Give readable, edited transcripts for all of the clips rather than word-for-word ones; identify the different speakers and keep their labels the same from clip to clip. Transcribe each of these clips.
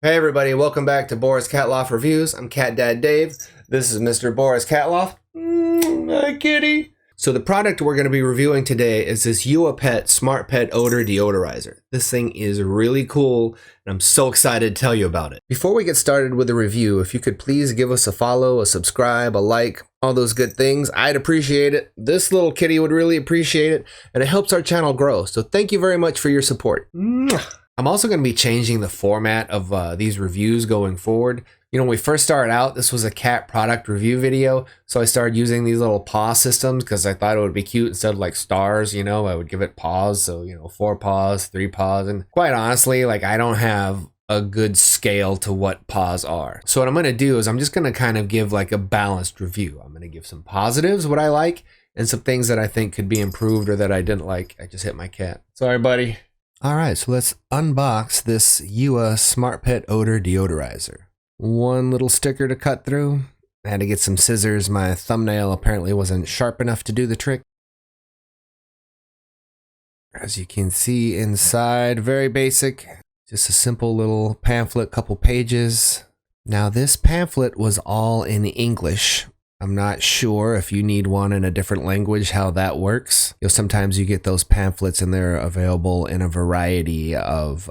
Speaker 1: Hey everybody, welcome back to Boris Catloff Reviews. I'm Cat Dad Dave. This is Mr. Boris Catloff. Hi kitty. So the product we're going to be reviewing today is this Uahpet Smart Pet Odor Deodorizer. This thing is really cool and I'm so excited to tell you about it. Before we get started with the review, if you could please give us a follow, a subscribe, a like, all those good things, I'd appreciate it. This little kitty would really appreciate it, and it helps our channel grow. So thank you very much for your support. I'm also going to be changing the format of these reviews going forward. You know, when we first started out, this was a cat product review video. So I started using these little paw systems because I thought it would be cute. Instead of like stars, you know, I would give it paws. So, you know, 4 paws, 3 paws. And quite honestly, like I don't have a good scale to what paws are. So what I'm going to do is I'm just going to kind of give like a balanced review. I'm going to give some positives, what I like, and some things that I think could be improved or that I didn't like. I just hit my cat. Sorry, buddy. All right, so let's unbox this Smart Pet Odor Deodorizer. One little sticker to cut through. I had to get some scissors. My thumbnail apparently wasn't sharp enough to do the trick. As you can see inside, very basic. Just a simple little pamphlet, couple pages. Now this pamphlet was all in English. I'm not sure if you need one in a different language, how that works. You know, sometimes you get those pamphlets and they're available in a variety of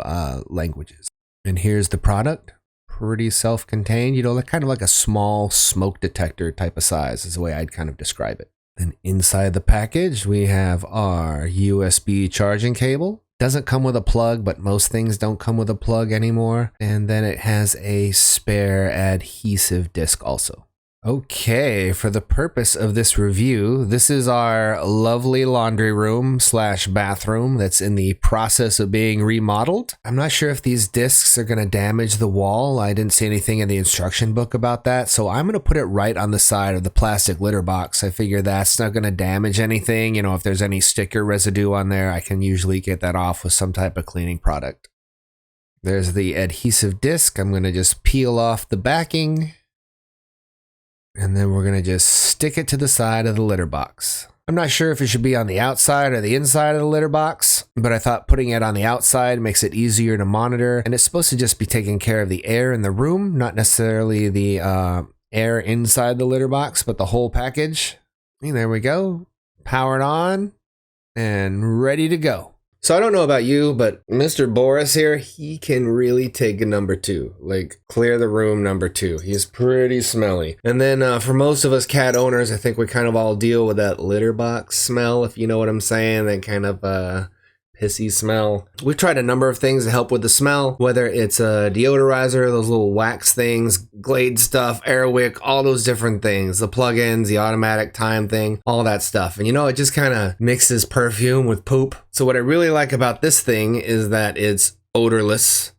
Speaker 1: languages. And here's the product. Pretty self-contained, you know, kind of like a small smoke detector type of size is the way I'd kind of describe it. Then inside the package, we have our USB charging cable. Doesn't come with a plug, but most things don't come with a plug anymore. And then it has a spare adhesive disc also. Okay, for the purpose of this review, this is our lovely laundry room / bathroom that's in the process of being remodeled. I'm not sure if these discs are going to damage the wall. I didn't see anything in the instruction book about that, so I'm going to put it right on the side of the plastic litter box. I figure that's not going to damage anything. You know, if there's any sticker residue on there, I can usually get that off with some type of cleaning product. There's the adhesive disc. I'm going to just peel off the backing. And then we're going to just stick it to the side of the litter box. I'm not sure if it should be on the outside or the inside of the litter box, but I thought putting it on the outside makes it easier to monitor. And it's supposed to just be taking care of the air in the room, not necessarily the air inside the litter box, but the whole package. And there we go. Powered on and ready to go. So I don't know about you, but Mr. Boris here, he can really take a number 2, like clear the room number 2. He's pretty smelly. And then for most of us cat owners, I think we kind of all deal with that litter box smell, if you know what I'm saying, that kind of pissy smell. We've tried a number of things to help with the smell, whether it's a deodorizer, those little wax things, Glade stuff, Airwick, all those different things, the plugins, the automatic time thing, all that stuff. And you know, it just kind of mixes perfume with poop. So what I really like about this thing is that it's odorless,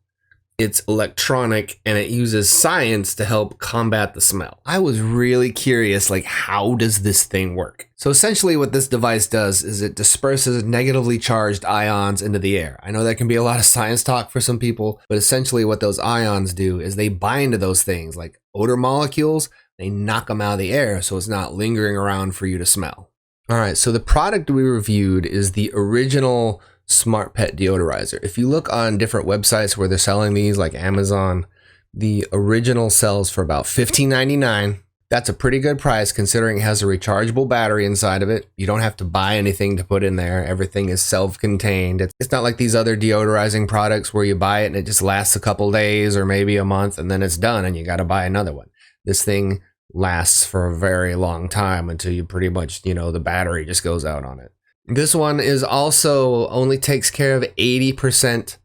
Speaker 1: it's electronic, and it uses science to help combat the smell. I was really curious, like, how does this thing work? So essentially what this device does is it disperses negatively charged ions into the air. I know that can be a lot of science talk for some people, but essentially what those ions do is they bind to those things like odor molecules, they knock them out of the air so it's not lingering around for you to smell. All right, so the product we reviewed is the original Smart Pet Deodorizer. If you look on different websites where they're selling these, like Amazon, the original sells for about $15.99. That's a pretty good price considering it has a rechargeable battery inside of it. You don't have to buy anything to put in there. Everything is self-contained. It's not like these other deodorizing products where you buy it and it just lasts a couple days or maybe a month and then it's done and you got to buy another one. This thing lasts for a very long time until you pretty much, you know, the battery just goes out on it. This one is also only takes care of 80%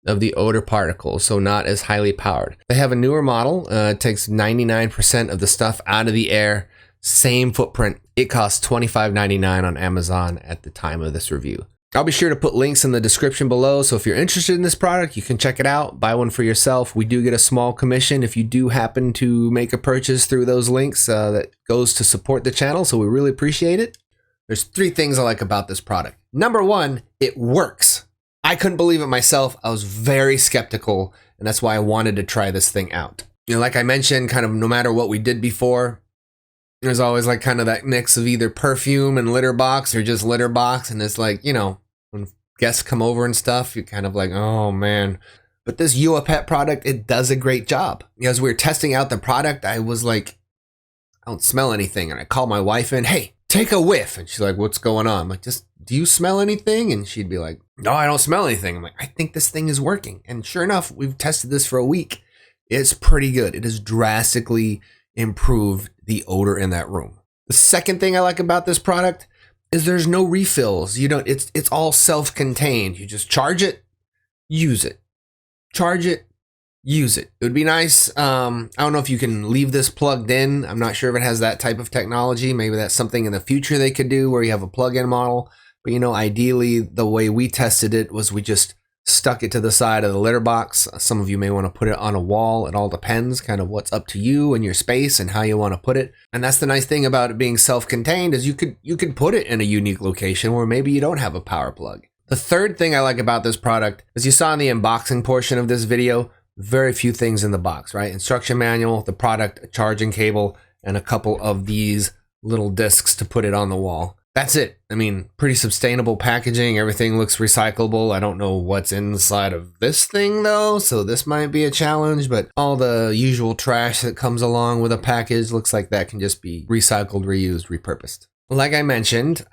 Speaker 1: of the odor particles, so not as highly powered. They have a newer model. It takes 99% of the stuff out of the air. Same footprint. It costs $25.99 on Amazon at the time of this review. I'll be sure to put links in the description below, so if you're interested in this product, you can check it out, buy one for yourself. We do get a small commission if you do happen to make a purchase through those links that goes to support the channel, so we really appreciate it. There's 3 things I like about this product. Number 1, it works. I couldn't believe it myself. I was very skeptical, and that's why I wanted to try this thing out. You know, like I mentioned, kind of no matter what we did before, there's always like kind of that mix of either perfume and litter box or just litter box. And it's like, you know, when guests come over and stuff, you're kind of like, oh man, But this Uahpet product, it does a great job. As we were testing out the product, I was like, I don't smell anything. And I called my wife in, hey, take a whiff. And she's like, what's going on? I'm like, do you smell anything? And she'd be like, no, I don't smell anything. I'm like, I think this thing is working. And sure enough, we've tested this for a week. It's pretty good. It has drastically improved the odor in that room. The second thing I like about this product is there's no refills. It's all self-contained. You just charge it, use it. Charge it, use it. It would be nice. I don't know if you can leave this plugged in. I'm not sure if it has that type of technology. Maybe that's something in the future they could do where you have a plug-in model. But ideally the way we tested it was we just stuck it to the side of the litter box. Some of you may want to put it on a wall. It all depends kind of what's up to you and your space and how you want to put it. And that's the nice thing about it being self-contained is you could put it in a unique location where maybe you don't have a power plug. The third thing I like about this product, as you saw in the unboxing portion of this video, very few things in the box, right? Instruction manual, the product, a charging cable, and a couple of these little discs to put it on the wall. That's it. I mean, pretty sustainable packaging. Everything looks recyclable. I don't know what's inside of this thing though, so this might be a challenge, but all the usual trash that comes along with a package looks like that can just be recycled, reused, repurposed. Like I mentioned,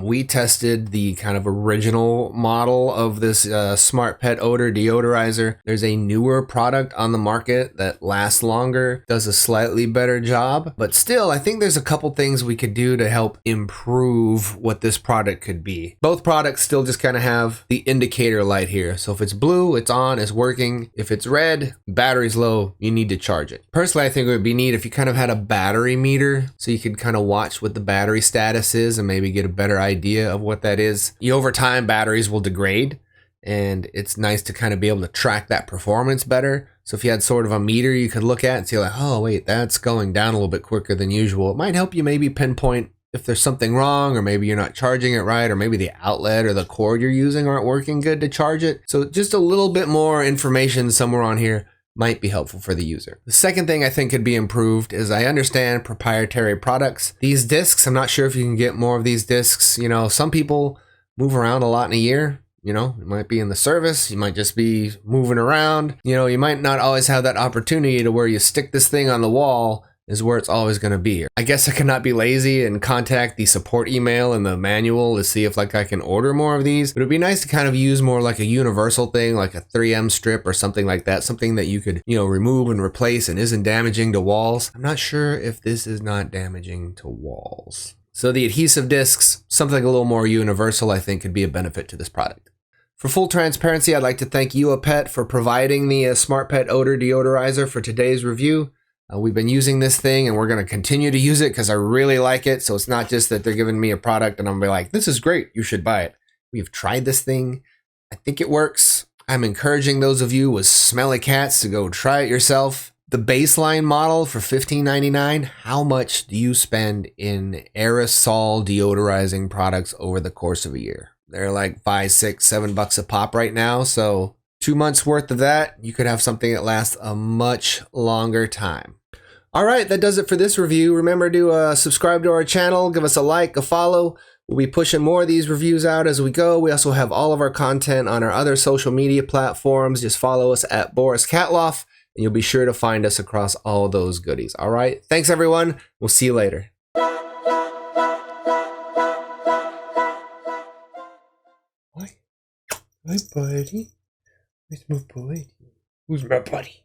Speaker 1: we tested the kind of original model of this Smart Pet Odor Deodorizer. There's a newer product on the market that lasts longer, does a slightly better job, but still, I think there's a couple things we could do to help improve what this product could be. Both products still just kind of have the indicator light here. So if it's blue, it's on, it's working. If it's red, battery's low, you need to charge it. Personally, I think it would be neat if you kind of had a battery meter so you could kind of watch what the battery status is and maybe get a better idea of what that is. Over time, batteries will degrade, and it's nice to kind of be able to track that performance better. So if you had sort of a meter you could look at and see like, oh wait, that's going down a little bit quicker than usual. It might help you maybe pinpoint if there's something wrong, or maybe you're not charging it right, or maybe the outlet or the cord you're using aren't working good to charge it. So just a little bit more information somewhere on here might be helpful for the user. The second thing I think could be improved is I understand proprietary products. These discs, I'm not sure if you can get more of these discs. Some people move around a lot in a year. You might be in the service, you might just be moving around. You might not always have that opportunity to where you stick this thing on the wall is where it's always going to be. I guess I cannot be lazy and contact the support email and the manual to see if I can order more of these. But it'd be nice to kind of use more like a universal thing, like a 3M strip or something like that. Something that you could, remove and replace and isn't damaging to walls. I'm not sure if this is not damaging to walls. So the adhesive discs, something a little more universal, I think could be a benefit to this product. For full transparency, I'd like to thank Uahpet for providing the Smart Pet Odor Deodorizer for today's review. We've been using this thing and we're going to continue to use it because I really like it. So it's not just that they're giving me a product and I'm going to be like, this is great, you should buy it. We've tried this thing. I think it works. I'm encouraging those of you with smelly cats to go try it yourself. The baseline model for $15.99, how much do you spend in aerosol deodorizing products over the course of a year? They're like $5, $6, $7 a pop right now. So 2 months worth of that, you could have something that lasts a much longer time. All right, that does it for this review. Remember to subscribe to our channel, give us a like, a follow. We'll be pushing more of these reviews out as we go. We also have all of our content on our other social media platforms. Just follow us at Boris Catloff, and you'll be sure to find us across all those goodies. All right, thanks everyone. We'll see you later. Hi, buddy. Where's my buddy? Who's my buddy?